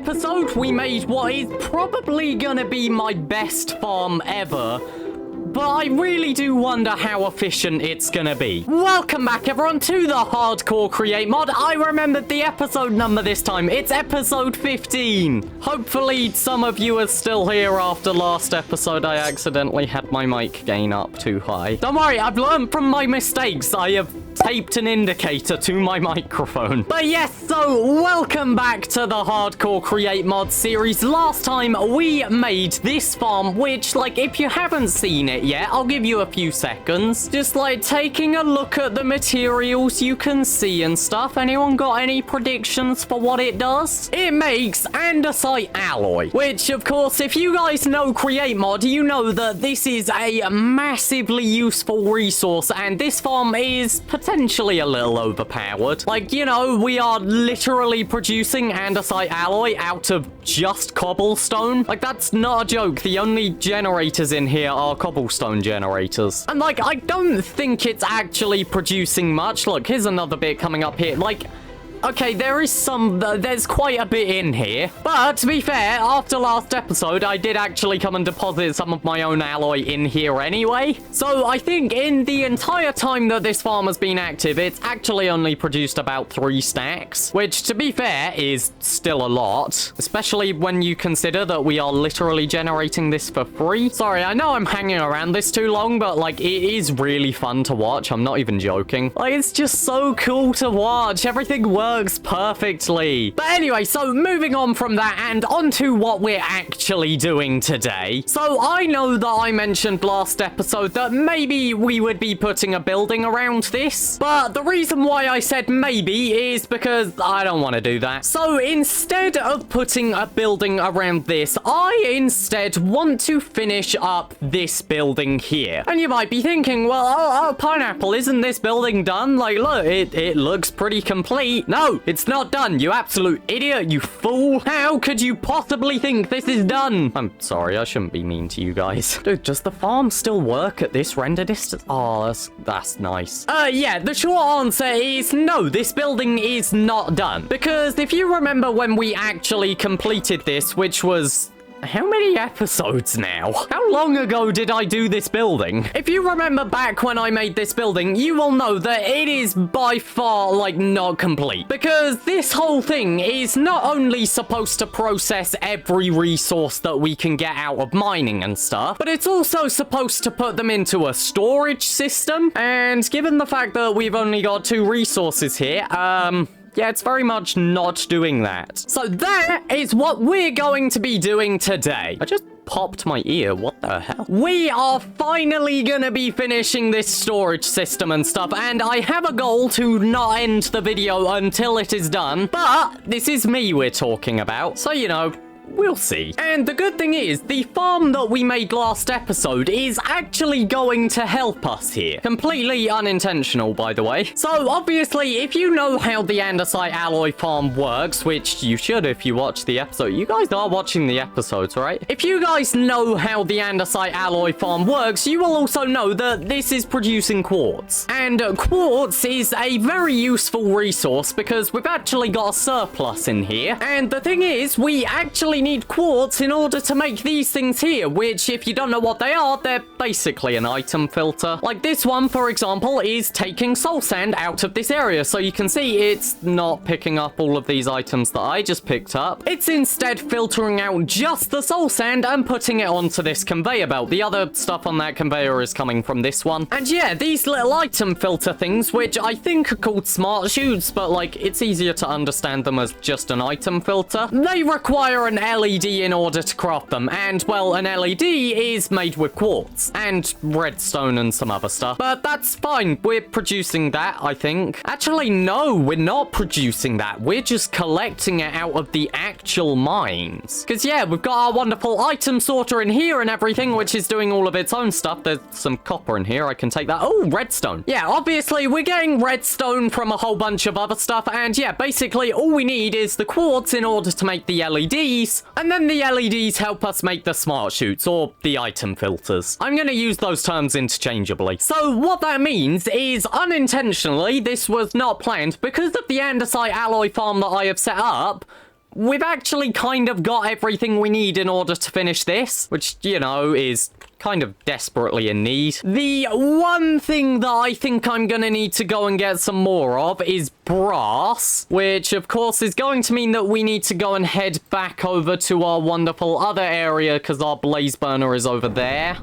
episode, we made what is probably gonna be my best farm ever. But I really do wonder how efficient it's gonna be. Welcome back, everyone, to the Hardcore Create mod. I remembered the episode number this time. It's episode 15. Hopefully, some of you are still here after last episode. I accidentally had my mic gain up too high. Don't worry, I've learned from my mistakes. I have taped an indicator to my microphone. But yes, so welcome back to the Hardcore Create mod series. Last time, we made this farm, which, like, if you haven't seen it yet, I'll give you a few seconds. Just, like, taking a look at the materials you can see and stuff. Anyone got any predictions for what it does? It makes andesite alloy, which, of course, if you guys know Create mod, you know that this is a massively useful resource, and this farm is potentially a little overpowered. Like, you know, we are literally producing andesite alloy out of just cobblestone. Like, that's not a joke. The only generators in here are cobblestone generators. And, like, I don't think it's actually producing much. Look, here's another bit coming up here. Like, okay, there's quite a bit in here. But to be fair, after last episode, I did actually come and deposit some of my own alloy in here anyway. So I think in the entire time that this farm has been active, it's actually only produced about 3 stacks, which to be fair is still a lot, especially when you consider that we are literally generating this for free. Sorry, I know I'm hanging around this too long, but like it is really fun to watch. I'm not even joking. Like, it's just so cool to watch. Everything works perfectly. But anyway, so moving on from that and onto what we're actually doing today. So I know that I mentioned last episode that maybe we would be putting a building around this, but the reason why I said maybe is because I don't want to do that. So instead of putting a building around this, I instead want to finish up this building here. And you might be thinking, well, oh Pineapple, isn't this building done? Like, look, it looks pretty complete. No, it's not done, you absolute idiot, you fool. How could you possibly think this is done? I'm sorry, I shouldn't be mean to you guys. Dude, does the farm still work at this render distance? Oh, that's nice. Yeah, the short answer is no, this building is not done. Because if you remember when we actually completed this, which was... how many episodes now? How long ago did I do this building? If you remember back when I made this building, you will know that it is by far, like, not complete. Because this whole thing is not only supposed to process every resource that we can get out of mining and stuff, but it's also supposed to put them into a storage system. And given the fact that we've only got 2 resources here, yeah, it's very much not doing that. So that is what we're going to be doing today. I just popped my ear. What the hell? We are finally gonna be finishing this storage system and stuff, and I have a goal to not end the video until it is done, but this is me we're talking about, so, you know, we'll see. And the good thing is, the farm that we made last episode is actually going to help us here. Completely unintentional, by the way. So, obviously, if you know how the andesite alloy farm works, which you should if you watch the episode. You guys are watching the episodes, right? If you guys know how the andesite alloy farm works, you will also know that this is producing quartz. And quartz is a very useful resource because we've actually got a surplus in here. And the thing is, we actually need quartz in order to make these things here, which, if you don't know what they are, they're basically an item filter. Like this one, for example, is taking soul sand out of this area, so you can see it's not picking up all of these items that I just picked up. It's instead filtering out just the soul sand and putting it onto this conveyor belt. The other stuff on that conveyor is coming from this one. And yeah, these little item filter things, which I think are called smart chutes, but like, it's easier to understand them as just an item filter. They require an LED in order to craft them, and well, an LED is made with quartz and redstone and some other stuff, but that's fine. We're producing that, I think. Actually, no, we're not producing that. We're just collecting it out of the actual mines. Because yeah, we've got our wonderful item sorter in here and everything, which is doing all of its own stuff. There's some copper in here. I can take that. Oh, redstone. Yeah, obviously we're getting redstone from a whole bunch of other stuff, and yeah, basically all we need is the quartz in order to make the LEDs, and then the LEDs help us make the smart chutes, or the item filters. I'm going to use those terms interchangeably. So what that means is, unintentionally, this was not planned, because of the andesite alloy farm that I have set up, we've actually kind of got everything we need in order to finish this, which, you know, is kind of desperately in need. The one thing that I think I'm gonna need to go and get some more of is brass, which of course is going to mean that we need to go and head back over to our wonderful other area because our blaze burner is over there.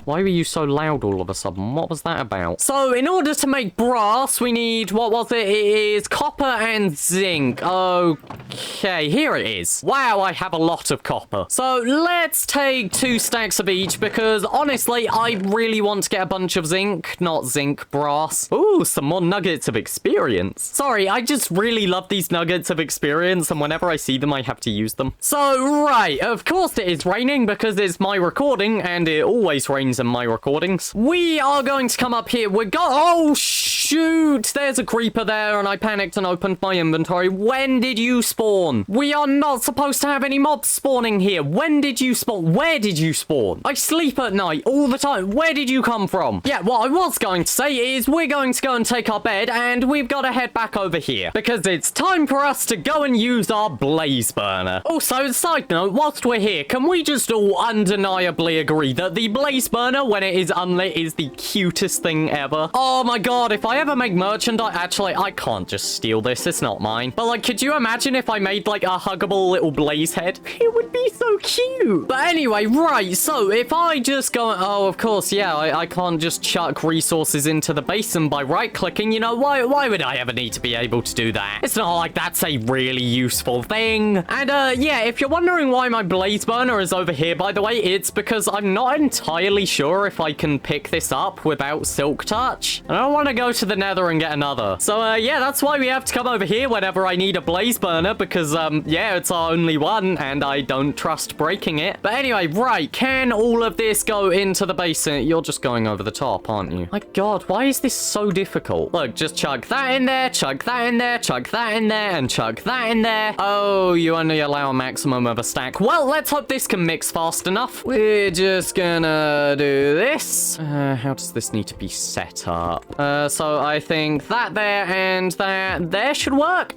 Why were you so loud all of a sudden? What was that about? So, in order to make brass, we need, what was it? It is copper and zinc. Okay, here it is. Wow, I have a lot of copper. So, let's take 2 stacks of each because, honestly, I really want to get a bunch of zinc. Not zinc, brass. Ooh, some more nuggets of experience. Sorry, I just really love these nuggets of experience, and whenever I see them, I have to use them. So, right, of course it is raining because it's my recording, and it always rains in my recordings. We are going to come up here. Oh, shoot! There's a creeper there, and I panicked and opened my inventory. When did you spawn? We are not supposed to have any mobs spawning here. When did you spawn? Where did you spawn? I sleep at night all the time. Where did you come from? Yeah, what I was going to say is we're going to go and take our bed, and we've got to head back over here because it's time for us to go and use our blaze burner. Also, side note, whilst we're here, can we just all undeniably agree that the blaze burner, when it is unlit, is the cutest thing ever? Oh my god, if I ever make merchandise... Actually, I can't just steal this. It's not mine. But, like, could you imagine if I made, like, a huggable little blaze head? It would be so cute. But anyway, right, so if I just go... Oh, of course, yeah, I can't just chuck resources into the basin by right-clicking. You know, why would I ever need to be able to do that? It's not like that's a really useful thing. And, yeah, if you're wondering why my blaze burner is over here, by the way, it's because I'm not entirely sure if I can pick this up without silk touch. And I don't want to go to the nether and get another. So, yeah, that's why we have to come over here whenever I need a blaze burner because, yeah, it's our only one and I don't trust breaking it. But anyway, right, can all of this go into the basin? You're just going over the top, aren't you? My god, why is this so difficult? Look, just chug that in there, chug that in there, chug that in there, and chug that in there. Oh, you only allow a maximum of a stack. Well, let's hope this can mix fast enough. We're just gonna do this. How does this need to be set up? So I think that there and that there should work.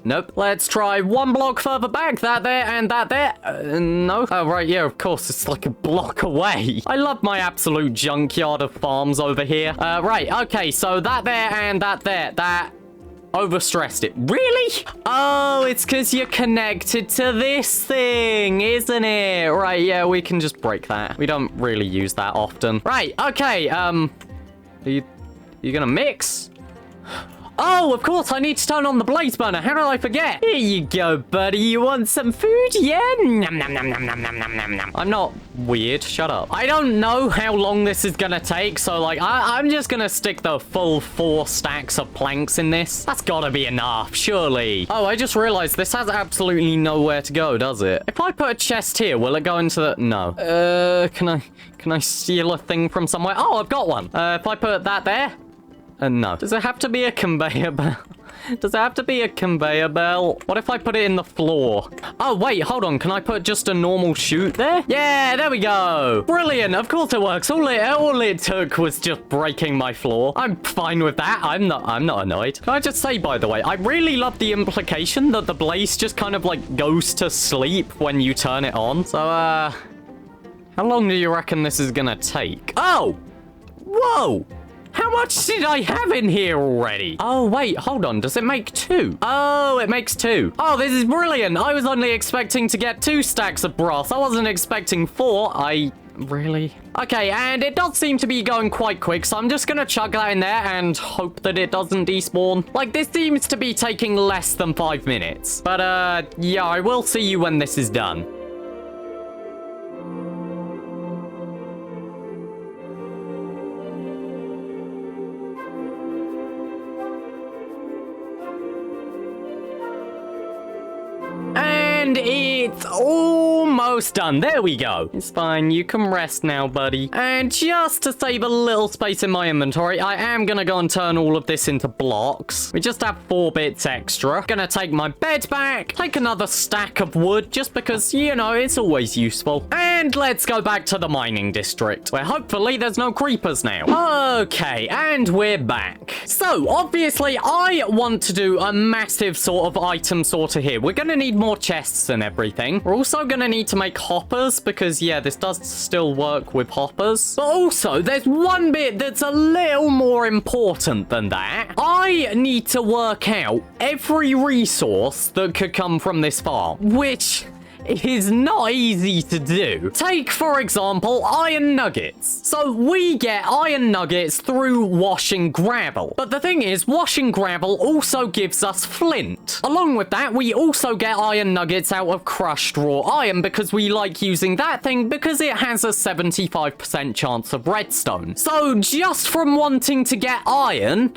Nope. Let's try one block further back. That there and that there. No. Oh, right. Yeah, of course. It's like a block away. I love my absolute junkyard of farms over here. Right. Okay. So that there and that there. That overstressed it. Really? Oh, it's because you're connected to this thing, isn't it? Right. Yeah, we can just break that. We don't really use that often. Right. Okay. Are you gonna mix? Oh, of course, I need to turn on the blaze burner. How did I forget? Here you go, buddy. You want some food? Yeah? Nom, nom, nom, nom, nom, nom, nom, nom, nom. I'm not weird. Shut up. I don't know how long this is gonna take, so, like, I'm just gonna stick the full 4 stacks of planks in this. That's gotta be enough, surely. Oh, I just realized this has absolutely nowhere to go, does it? If I put a chest here, will it go into the... No. Can I steal a thing from somewhere? Oh, I've got one. If I put that there... no. Does it have to be a conveyor belt? Does it have to be a conveyor belt? What if I put it in the floor? Oh, wait, hold on. Can I put just a normal chute there? Yeah, there we go. Brilliant. Of course it works. All it took was just breaking my floor. I'm fine with that. I'm not annoyed. Can I just say, by the way, I really love the implication that the blaze just kind of like goes to sleep when you turn it on. So, how long do you reckon this is gonna take? Oh! Whoa! How much did I have in here already? Oh, wait, hold on. Does it make 2? Oh, it makes 2. Oh, this is brilliant. I was only expecting to get 2 stacks of brass. I wasn't expecting 4. Really? Okay, and it does seem to be going quite quick, so I'm just gonna chug that in there and hope that it doesn't despawn. Like, this seems to be taking less than 5 minutes. But, yeah, I will see you when this is done. And it's almost almost done. There we go. It's fine. You can rest now, buddy. And just to save a little space in my inventory, I am gonna go and turn all of this into blocks. We just have 4 bits extra. Gonna take my bed back, take another stack of wood, just because, you know, it's always useful. And let's go back to the mining district, where hopefully there's no creepers now. Okay, and we're back. So, obviously, I want to do a massive sort of item sorter here. We're gonna need more chests and everything. We're also gonna need to make hoppers, because, yeah, this does still work with hoppers. But also, there's one bit that's a little more important than that. I need to work out every resource that could come from this farm, which is not easy to do. Take, for example, iron nuggets. So we get iron nuggets through washing gravel. But the thing is, washing gravel also gives us flint. Along with that, we also get iron nuggets out of crushed raw iron because we like using that thing because it has a 75% chance of redstone. So just from wanting to get iron,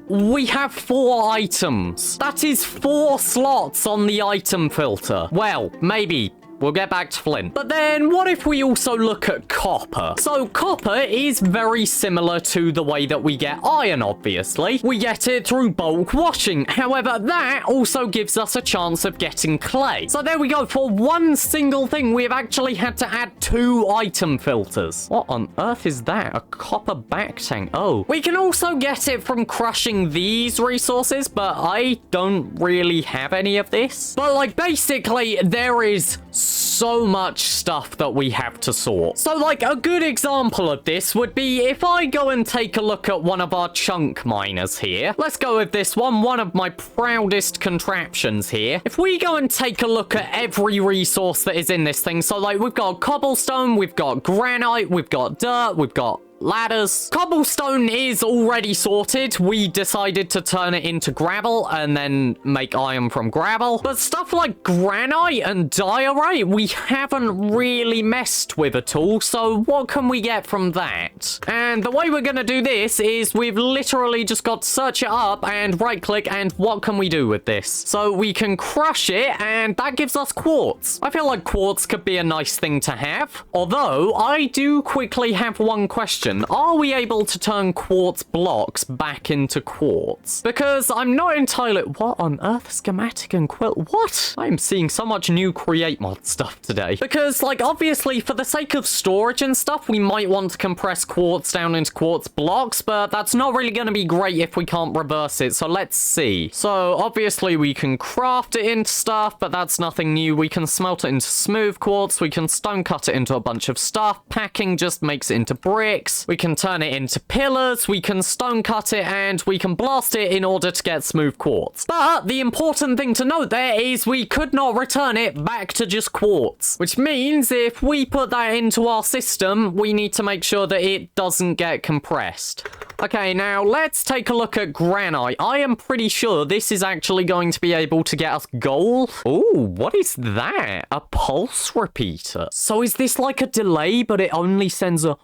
we have 4 items. That is 4 slots on the item filter. Well, maybe. We'll get back to flint. But then what if we also look at copper? So copper is very similar to the way that we get iron, obviously. We get it through bulk washing. However, that also gives us a chance of getting clay. So there we go. For one single thing, we have actually had to add 2 item filters. What on earth is that? A copper back tank. Oh. We can also get it from crushing these resources, but I don't really have any of this. But like basically there is so much stuff that we have to sort. So like a good example of this would be if I go and take a look at one of our chunk miners here. Let's go with this one of my proudest contraptions here. If we go and take a look at every resource that is in this thing, so like we've got cobblestone, we've got granite, we've got dirt, we've got ladders. Cobblestone is already sorted. We decided to turn it into gravel and then make iron from gravel. But stuff like granite and diorite, we haven't really messed with at all. So what can we get from that? And the way we're going to do this is we've literally just got to search it up and right click, and what can we do with this? So we can crush it and that gives us quartz. I feel like quartz could be a nice thing to have. Although I do quickly have one question. Are we able to turn quartz blocks back into quartz? Because I'm not entirely... What on earth? Schematic and quilt? What? I'm seeing so much new create mod stuff today. Because, like, obviously, for the sake of storage and stuff, we might want to compress quartz down into quartz blocks, but that's not really going to be great if we can't reverse it. So let's see. So, obviously, we can craft it into stuff, but that's nothing new. We can smelt it into smooth quartz. We can stone cut it into a bunch of stuff. Packing just makes it into bricks. We can turn it into pillars, we can stone cut it, and we can blast it in order to get smooth quartz. But the important thing to note there is we could not return it back to just quartz. Which means if we put that into our system, we need to make sure that it doesn't get compressed. Okay, now let's take a look at granite. I am pretty sure this is actually going to be able to get us gold. Ooh, what is that? A pulse repeater. So is this like a delay, but it only sends a...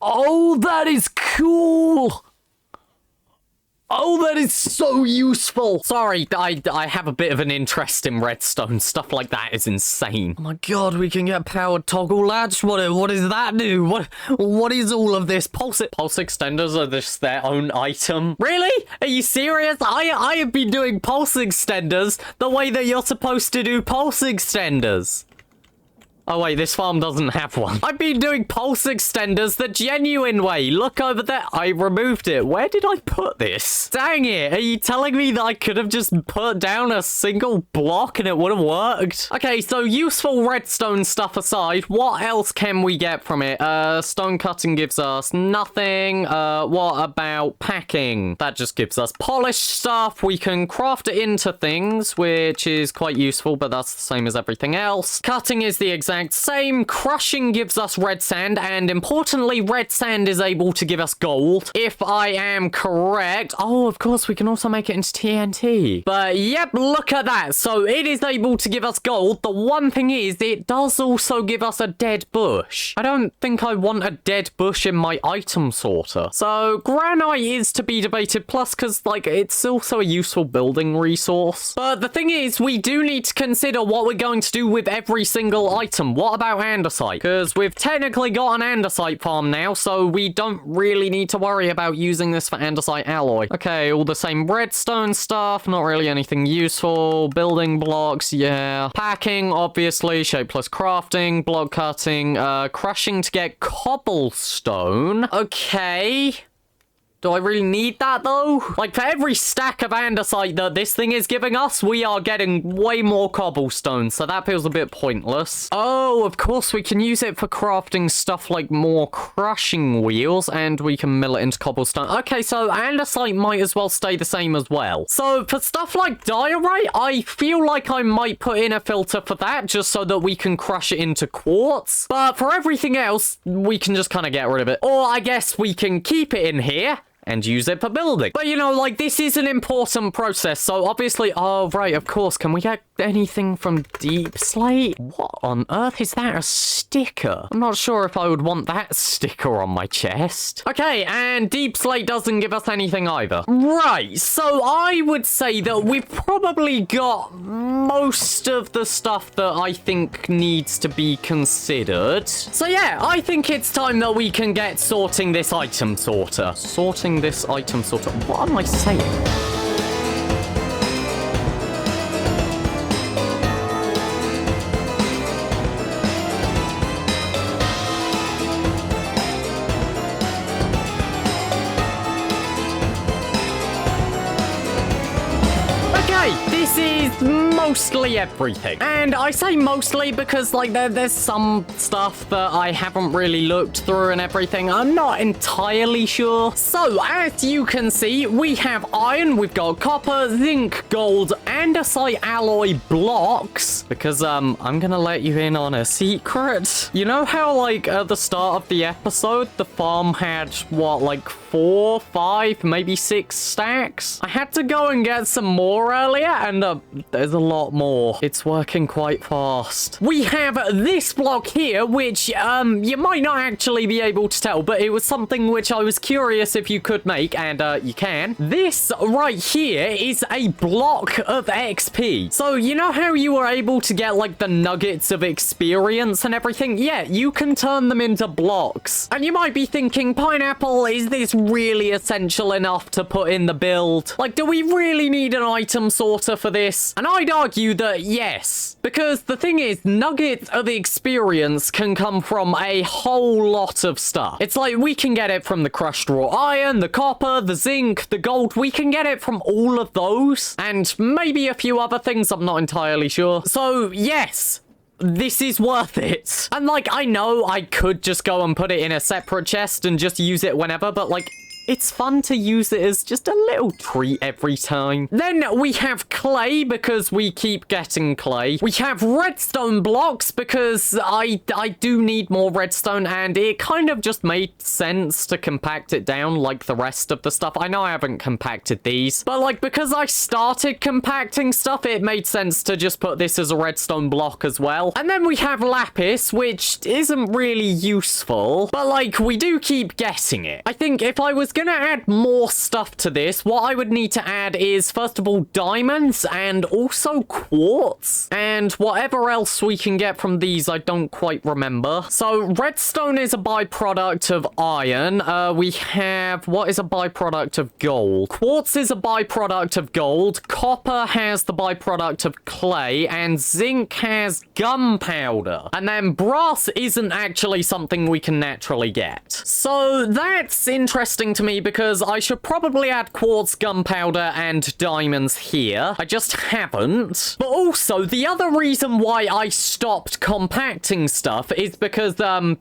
Oh, that is cool! Oh, that is so useful! Sorry, I have a bit of an interest in redstone. Stuff like that is insane. Oh my god, we can get powered toggle latch? What does that do? What is all of this? Pulse extenders are just their own item. Really? Are you serious? I have been doing pulse extenders the way that you're supposed to do pulse extenders. Oh wait, this farm doesn't have one. I've been doing pulse extenders the genuine way. Look over there. I removed it. Where did I put this? Dang it. Are you telling me that I could have just put down a single block and it would have worked? Okay, so useful redstone stuff aside, what else can we get from it? Stone cutting gives us nothing. What about packing? That just gives us polished stuff. We can craft it into things, which is quite useful, but that's the same as everything else. Cutting is the exact same. Crushing gives us red sand, and importantly, red sand is able to give us gold, if I am correct. Oh, of course, we can also make it into TNT. But yep, look at that. So it is able to give us gold. The one thing is, it does also give us a dead bush. I don't think I want a dead bush in my item sorter. So granite is to be debated, plus because, like, it's also a useful building resource. But the thing is, we do need to consider what we're going to do with every single item item. What about andesite? Because we've technically got an andesite farm now, so we don't really need to worry about using this for andesite alloy. Okay, all the same redstone stuff. Not really anything useful. Building blocks, yeah. Packing, obviously. Shapeless crafting. Block cutting. Crushing to get cobblestone. Okay. Do I really need that, though? Like, for every stack of andesite that this thing is giving us, we are getting way more cobblestone, so that feels a bit pointless. Oh, of course, we can use it for crafting stuff like more crushing wheels, and we can mill it into cobblestone. Okay, so andesite might as well stay the same as well. So, for stuff like diorite, I feel like I might put in a filter for that, just so that we can crush it into quartz. But for everything else, we can just kind of get rid of it. Or, I guess we can keep it in here and use it for building. But, you know, like, this is an important process, so obviously... Oh, right, of course. Can we get anything from deep slate? What on earth is that? A sticker? I'm not sure if I would want that sticker on my chest. Okay, and deep slate doesn't give us anything either. Right, so I would say that we've probably got most of the stuff that I think needs to be considered. So, yeah, I think it's time that we can get sorting this item sorter. Sorting this item sorter. What am I saying? This is mostly everything. And I say mostly because, like, there's some stuff that I haven't really looked through and everything. I'm not entirely sure. So, as you can see, we have iron, we've got copper, zinc, gold, andesite alloy blocks. Because, I'm gonna let you in on a secret. You know how, like, at the start of the episode, the farm had, what, like 4, 5, maybe 6 stacks? I had to go and get some more earlier, and there's a lot more. It's working quite fast. We have this block here, which you might not actually be able to tell, but it was something which I was curious if you could make, and you can. This right here is a block of XP. So you know how you were able to get like the nuggets of experience and everything? Yeah, you can turn them into blocks. And you might be thinking, Pineapple, is this really essential enough to put in the build? Like, do we really need an item sorter for this? And I'd argue that yes, because the thing is, nuggets of experience can come from a whole lot of stuff. It's like we can get it from the crushed raw iron, the copper, the zinc, the gold. We can get it from all of those, and maybe a few other things. I'm not entirely sure. So yes, this is worth it. And like, I know I could just go and put it in a separate chest and just use it whenever, but like, it's fun to use it as just a little treat every time. Then we have clay because we keep getting clay. We have redstone blocks because I do need more redstone, and it kind of just made sense to compact it down like the rest of the stuff. I know I haven't compacted these, but like because I started compacting stuff, it made sense to just put this as a redstone block as well. And then we have lapis, which isn't really useful, but like we do keep getting it. I think if I was gonna add more stuff to this, what I would need to add is, first of all, diamonds and also quartz. And whatever else we can get from these, I don't quite remember. So redstone is a byproduct of iron. We have, what is a byproduct of gold? Quartz is a byproduct of gold. Copper has the byproduct of clay, and zinc has gunpowder. And then brass isn't actually something we can naturally get. So that's interesting to me because I should probably add quartz, gunpowder, and diamonds here. I just haven't. But also, the other reason why I stopped compacting stuff is because,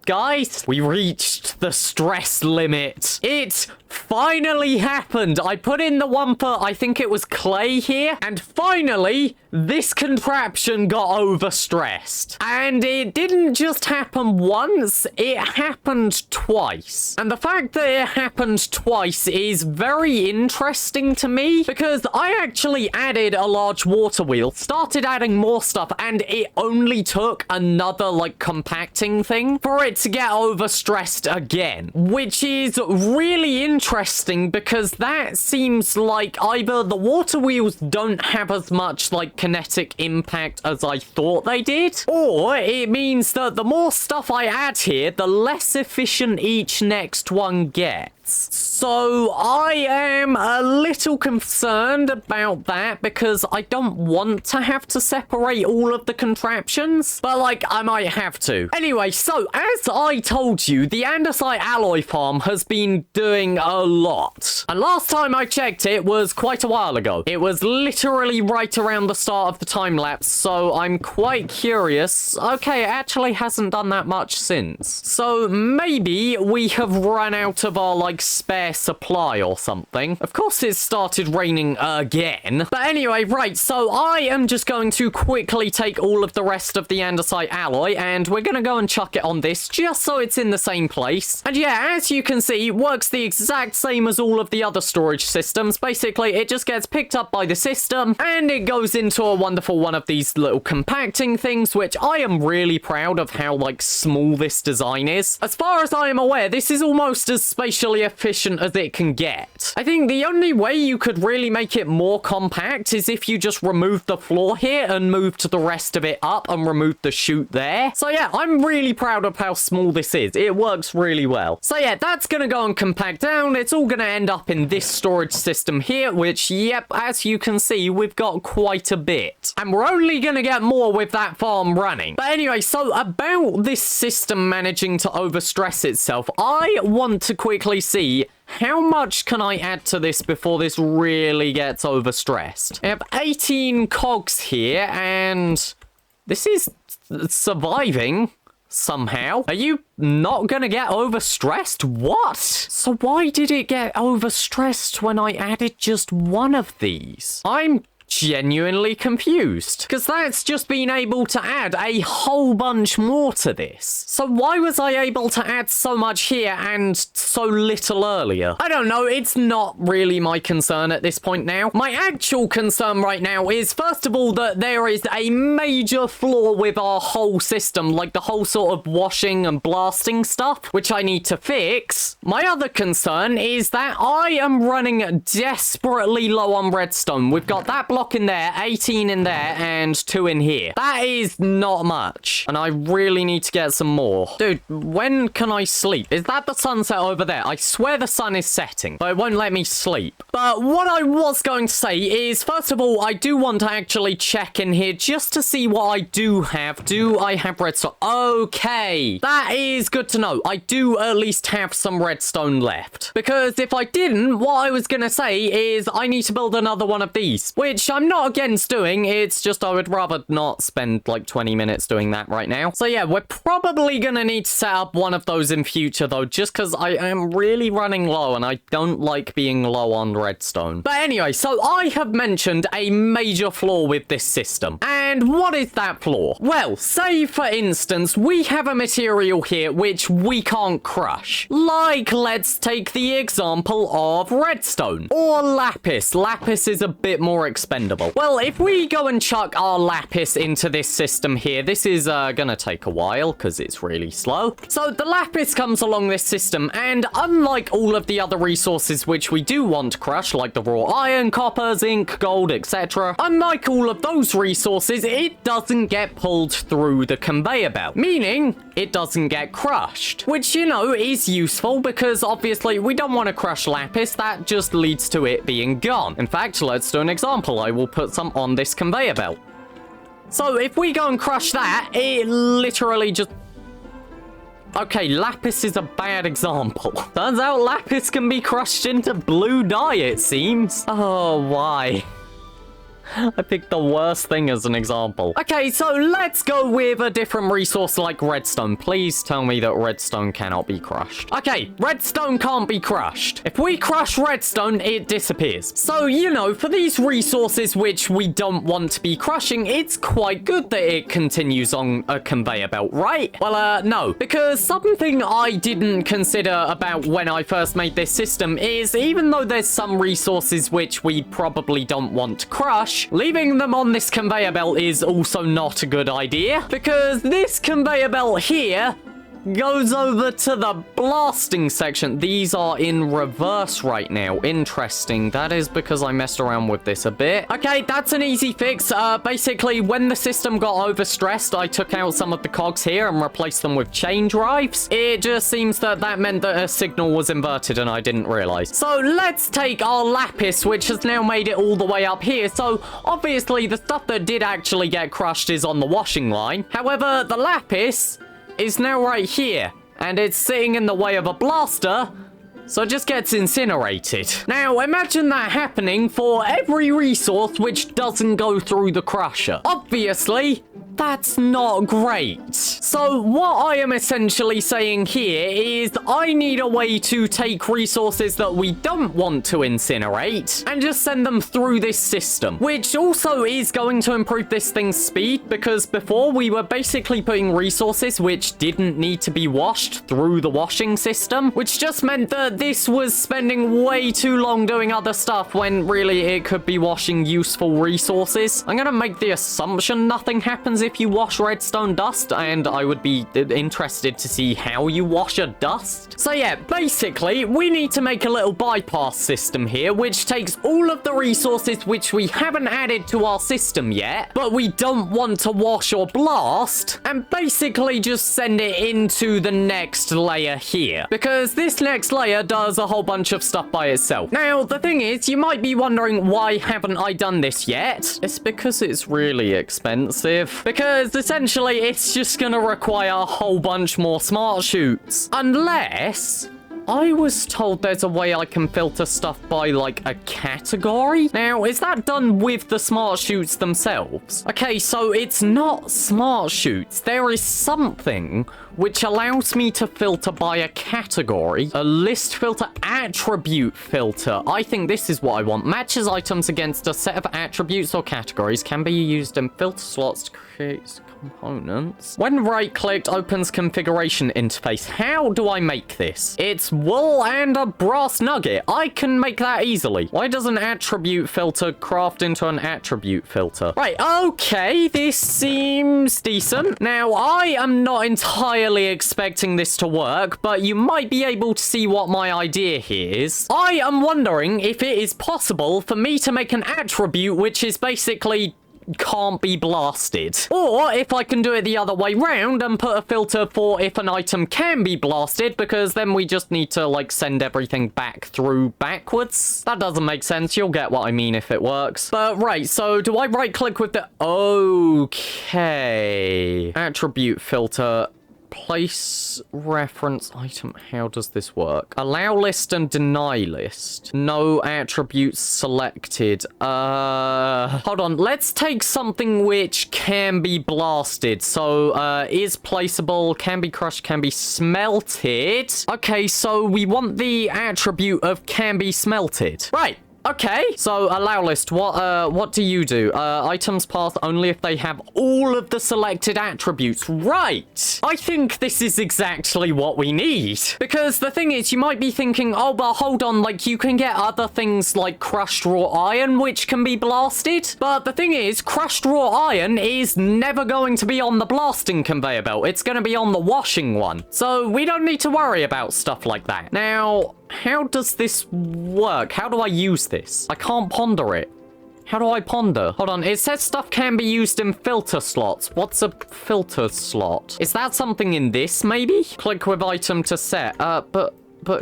guys, we reached the stress limit. It finally happened. I put in the one for, I think it was clay here, and finally, this contraption got overstressed. And it didn't just happen once, it happened twice. And the fact that it happened twice is very interesting to me, because I actually added a large water wheel, started adding more stuff, and it only took another, like, compacting thing for it to get overstressed again, which is really interesting interesting because that seems like either the water wheels don't have as much like kinetic impact as I thought they did, or it means that the more stuff I add here, the less efficient each next one gets. So I am a little concerned about that because I don't want to have to separate all of the contraptions, but like I might have to. Anyway, so as I told you, the andesite alloy farm has been doing a lot. And last time I checked it was quite a while ago. It was literally right around the start of the time lapse, so I'm quite curious. Okay, it actually hasn't done that much since. So maybe we have run out of our like spare supply or something. Of course it started raining again. But anyway, right, so I am just going to quickly take all of the rest of the andesite alloy and we're gonna go and chuck it on this just so it's in the same place. And yeah, as you can see, it works the exact same as all of the other storage systems. Basically, it just gets picked up by the system and it goes into a wonderful one of these little compacting things, which I am really proud of how like small this design is. As far as I am aware, this is almost as spatially efficient as it can get. I think the only way you could really make it more compact is if you just remove the floor here and moved the rest of it up and removed the chute there. So yeah, I'm really proud of how small this is. It works really well. So yeah, that's gonna go and compact down. It's all gonna end up in this storage system here, which, yep, as you can see, we've got quite a bit. And we're only gonna get more with that farm running. But anyway, so about this system managing to overstress itself, I want to quickly see how much can I add to this before this really gets overstressed. I have 18 cogs here, and this is surviving somehow. Are you not gonna get overstressed? What? So why did it get overstressed when I added just one of these? I'm genuinely confused, because that's just been able to add a whole bunch more to this. So why was I able to add so much here and so little earlier? I don't know, it's not really my concern at this point now. My actual concern right now is, first of all, that there is a major flaw with our whole system, like the whole sort of washing and blasting stuff, which I need to fix. My other concern is that I am running desperately low on redstone. We've got that block in there, 18 in there, and 2 in here. That is not much, and I really need to get some more. Dude, when can I sleep? Is that the sunset over there? I swear the sun is setting, but it won't let me sleep. But what I was going to say is, first of all, I do want to actually check in here just to see what I do have. Do I have redstone? Okay, that is good to know. I do at least have some redstone left, because if I didn't, what I was gonna say is I need to build another one of these, which I'm not against doing. It's just I would rather not spend like 20 minutes doing that right now. So yeah, we're probably gonna need to set up one of those in future though, just because I am really running low and I don't like being low on redstone. But anyway, so I have mentioned a major flaw with this system. And what is that flaw? Well, say for instance, we have a material here which we can't crush. Like, let's take the example of redstone or lapis. Lapis is a bit more expendable. Well, if we go and chuck our lapis into this system here, this is gonna take a while because it's really slow. So the lapis comes along this system, and unlike all of the other resources which we do want to crush, like the raw iron, copper, zinc, gold, etc., unlike all of those resources, it doesn't get pulled through the conveyor belt, meaning it doesn't get crushed, which, you know, is useful because obviously we don't want to crush lapis. That just leads to it being gone. In fact, let's do an example. I will put some on this conveyor belt. So if we go and crush that, it literally just... Okay, lapis is a bad example. Turns out lapis can be crushed into blue dye, it seems. Oh, why? I picked the worst thing as an example. Okay, so let's go with a different resource like redstone. Please tell me that redstone cannot be crushed. Okay, redstone can't be crushed. If we crush redstone, it disappears. So, you know, for these resources which we don't want to be crushing, it's quite good that it continues on a conveyor belt, right? Well, no. Because something I didn't consider about when I first made this system is, even though there's some resources which we probably don't want to crush, leaving them on this conveyor belt is also not a good idea, because this conveyor belt here goes over to the blasting section. These are in reverse right now. Interesting. That is because I messed around with this a bit. Okay, that's an easy fix. Basically, when the system got overstressed, I took out some of the cogs here and replaced them with chain drives. It just seems that that meant that a signal was inverted and I didn't realize. So let's take our lapis, which has now made it all the way up here. So obviously the stuff that did actually get crushed is on the washing line. However, the lapis is now right here, and it's sitting in the way of a blaster, so it just gets incinerated. Now, imagine that happening for every resource which doesn't go through the crusher. Obviously, that's not great. So what I am essentially saying here is I need a way to take resources that we don't want to incinerate and just send them through this system, which also is going to improve this thing's speed, because before we were basically putting resources which didn't need to be washed through the washing system, which just meant that this was spending way too long doing other stuff when really it could be washing useful resources. I'm gonna make the assumption nothing happens if you wash redstone dust, and I would be interested to see how you wash a dust. So yeah, basically, we need to make a little bypass system here, which takes all of the resources which we haven't added to our system yet, but we don't want to wash or blast, and basically just send it into the next layer here, because this next layer does a whole bunch of stuff by itself. Now, the thing is, you might be wondering, why haven't I done this yet? It's because it's really expensive. Because essentially, it's just gonna require a whole bunch more smart chutes. Unless I was told there's a way I can filter stuff by, like, a category. Now, is that done with the smart chutes themselves? Okay, so it's not smart chutes. There is something which allows me to filter by a category. A list filter, attribute filter. I think this is what I want. Matches items against a set of attributes or categories, can be used in filter slots to create components. When right-clicked, opens configuration interface. How do I make this? It's wool and a brass nugget. I can make that easily. Why does an attribute filter craft into an attribute filter? Right, okay, this seems decent. Now, I am not entirely expecting this to work, but you might be able to see what my idea here is. I am wondering if it is possible for me to make an attribute which is basically can't be blasted. Or if I can do it the other way round and put a filter for if an item can be blasted, because then we just need to, like, send everything back through backwards. That doesn't make sense. You'll get what I mean if it works. But right, so do I right click with the... Okay. Attribute filter. Place reference item. How does this work? Allow list and deny list. No attributes selected. Hold on. Let's take something which can be blasted. So, is placeable, can be crushed, can be smelted. Okay, so we want the attribute of can be smelted. Right. Okay, so allow list, what do you do? Items path only if they have all of the selected attributes. Right! I think this is exactly what we need. Because the thing is, you might be thinking, oh, but hold on, like, you can get other things like crushed raw iron, which can be blasted. But the thing is, crushed raw iron is never going to be on the blasting conveyor belt. It's going to be on the washing one. So we don't need to worry about stuff like that. Now, how does this work? How do I use this? I can't ponder it. How do I ponder? Hold on, it says stuff can be used in filter slots. What's a filter slot? Is that something in this, maybe? Click with item to set. But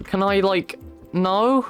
can I, like... No?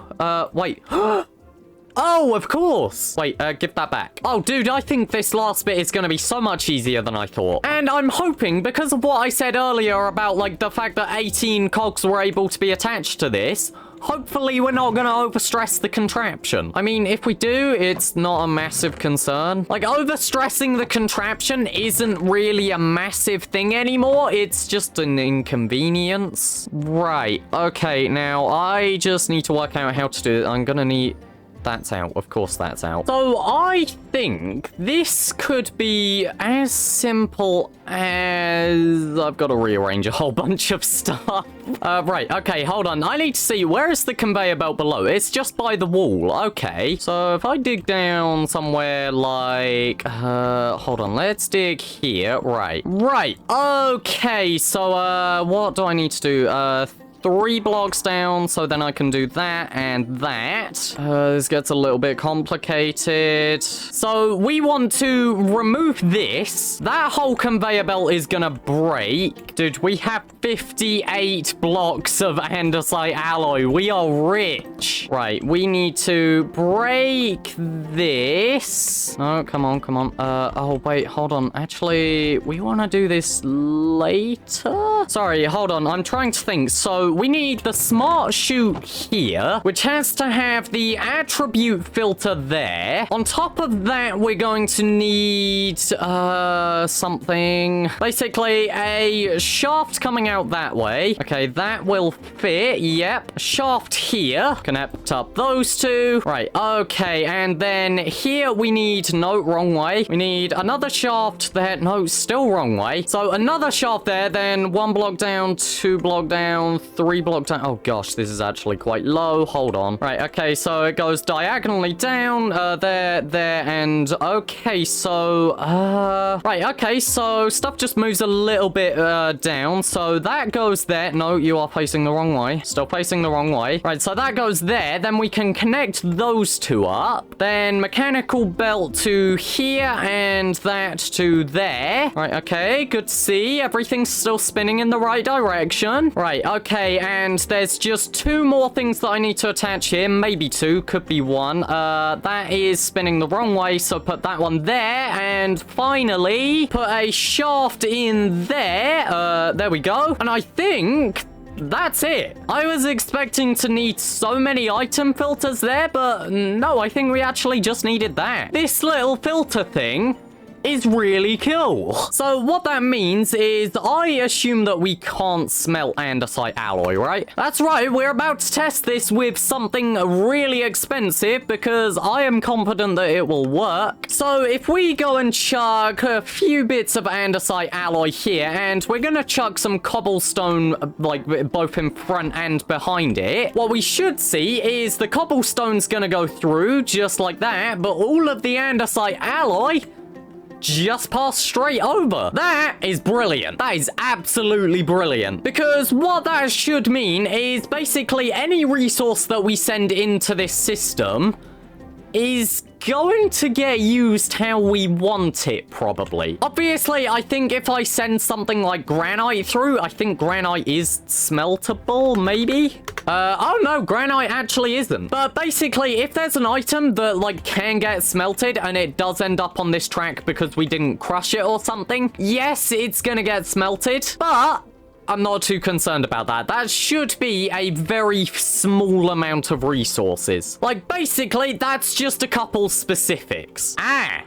Wait. Oh, of course. Wait, give that back. Oh, dude, I think this last bit is going to be so much easier than I thought. And I'm hoping, because of what I said earlier about, like, the fact that 18 cogs were able to be attached to this, hopefully we're not going to overstress the contraption. I mean, if we do, it's not a massive concern. Like, overstressing the contraption isn't really a massive thing anymore. It's just an inconvenience. Right. Okay, now I just need to work out how to do it. I'm going to need... That's out. Of course that's out. So I think this could be as simple as... I've got to rearrange a whole bunch of stuff. Right, okay, hold on. I need to see, where is the conveyor belt below? It's just by the wall. Okay, so if I dig down somewhere like... hold on, let's dig here. Right, okay, so, what do I need to do? 3 blocks down, so then I can do that and that. This gets a little bit complicated. So we want to remove this. That whole conveyor belt is gonna break. Dude, we have 58 blocks of andesite alloy. We are rich. Right, we need to break this. Oh, come on. Oh, wait, hold on. Actually, we want to do this later? Sorry, hold on. I'm trying to think. So we need the smart chute here, which has to have the attribute filter there. On top of that, we're going to need something. Basically, a shaft coming out that way. Okay, that will fit. Yep. A shaft here. Connect up those two. Right, okay. And then here we need... No, wrong way. We need another shaft there. No, still wrong way. So another shaft there, then 1 block down, 2 block down, 3 block down. Oh gosh, this is actually quite low. Hold on. Right, okay, so it goes diagonally down, there, and okay, so, right, okay, so stuff just moves a little bit, down, so that goes there. No, you are facing the wrong way. Still facing the wrong way. Right, so that goes there, then we can connect those two up, then mechanical belt to here, and that to there. Right, okay, good to see. Everything's still spinning in the right direction. Right, okay, and there's just 2 more things that I need to attach here. Maybe 2, could be 1. That is spinning the wrong way, so put that one there. And finally, put a shaft in there. There we go. And I think... that's it. I was expecting to need so many item filters there, but no, I think we actually just needed that. This little filter thing is really cool. So what that means is I assume that we can't smelt andesite alloy, right? That's right, we're about to test this with something really expensive because I am confident that it will work. So if we go and chuck a few bits of andesite alloy here, and we're gonna chuck some cobblestone, like both in front and behind it, what we should see is the cobblestone's gonna go through just like that, but all of the andesite alloy just pass straight over. That is brilliant. That is absolutely brilliant. Because what that should mean is basically any resource that we send into this system is going to get used how we want it, probably. Obviously, I think if I send something like granite through, I think granite is smeltable, maybe? Oh no, granite actually isn't. But basically, if there's an item that, like, can get smelted and it does end up on this track because we didn't crush it or something, yes, it's gonna get smelted, but I'm not too concerned about that. That should be a very small amount of resources. Like, basically, that's just a couple specifics. I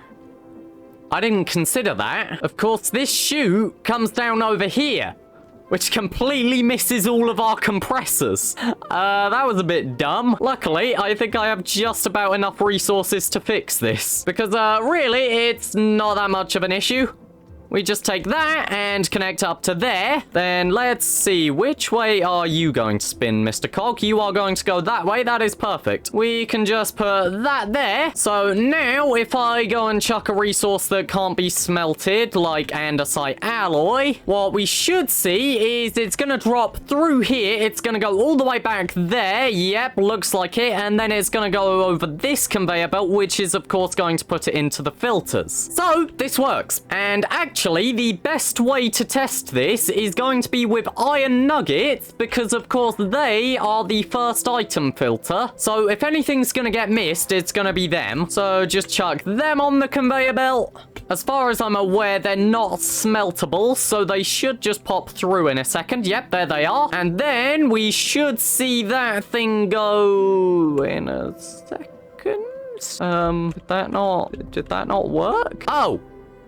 didn't consider that. Of course, this chute comes down over here, which completely misses all of our compressors. That was a bit dumb. Luckily, I think I have just about enough resources to fix this. Because, really, it's not that much of an issue. We just take that and connect up to there. Then let's see, which way are you going to spin, Mr. Cog? You are going to go that way. That is perfect. We can just put that there. So now if I go and chuck a resource that can't be smelted, like andesite alloy, what we should see is it's going to drop through here. It's going to go all the way back there. Yep, looks like it. And then it's going to go over this conveyor belt, which is, of course, going to put it into the filters. So this works. And actually, the best way to test this is going to be with iron nuggets, because of course they are the first item filter. So if anything's gonna get missed, it's gonna be them. So just chuck them on the conveyor belt. As far as I'm aware, they're not smeltable, so they should just pop through in a second. Yep, there they are. And then we should see that thing go in a second. Did that not work? Oh!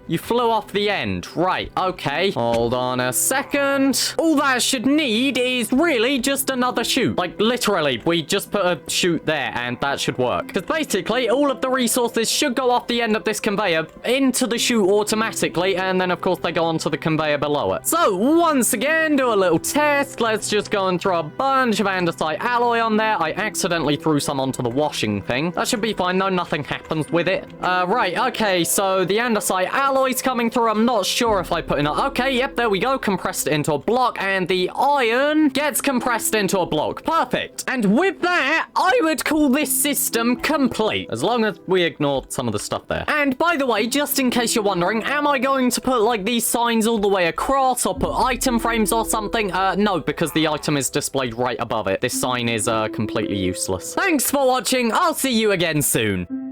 You flew off the end. Right, okay. Hold on a second. All that should need is really just another chute. Like, literally, we just put a chute there and that should work. Because basically, all of the resources should go off the end of this conveyor into the chute automatically, and then, of course, they go onto the conveyor below it. So, once again, do a little test. Let's just go and throw a bunch of andesite alloy on there. I accidentally threw some onto the washing thing. That should be fine. No, nothing happens with it. Right, okay, so the andesite alloy's coming through. I'm not sure if I put in a... Okay, yep, there we go. Compressed it into a block, and the iron gets compressed into a block. Perfect. And with that, I would call this system complete, as long as we ignore some of the stuff there. And by the way, just in case you're wondering, am I going to put, like, these signs all the way across, or put item frames or something? No, because the item is displayed right above it. This sign is, completely useless. Thanks for watching. I'll see you again soon.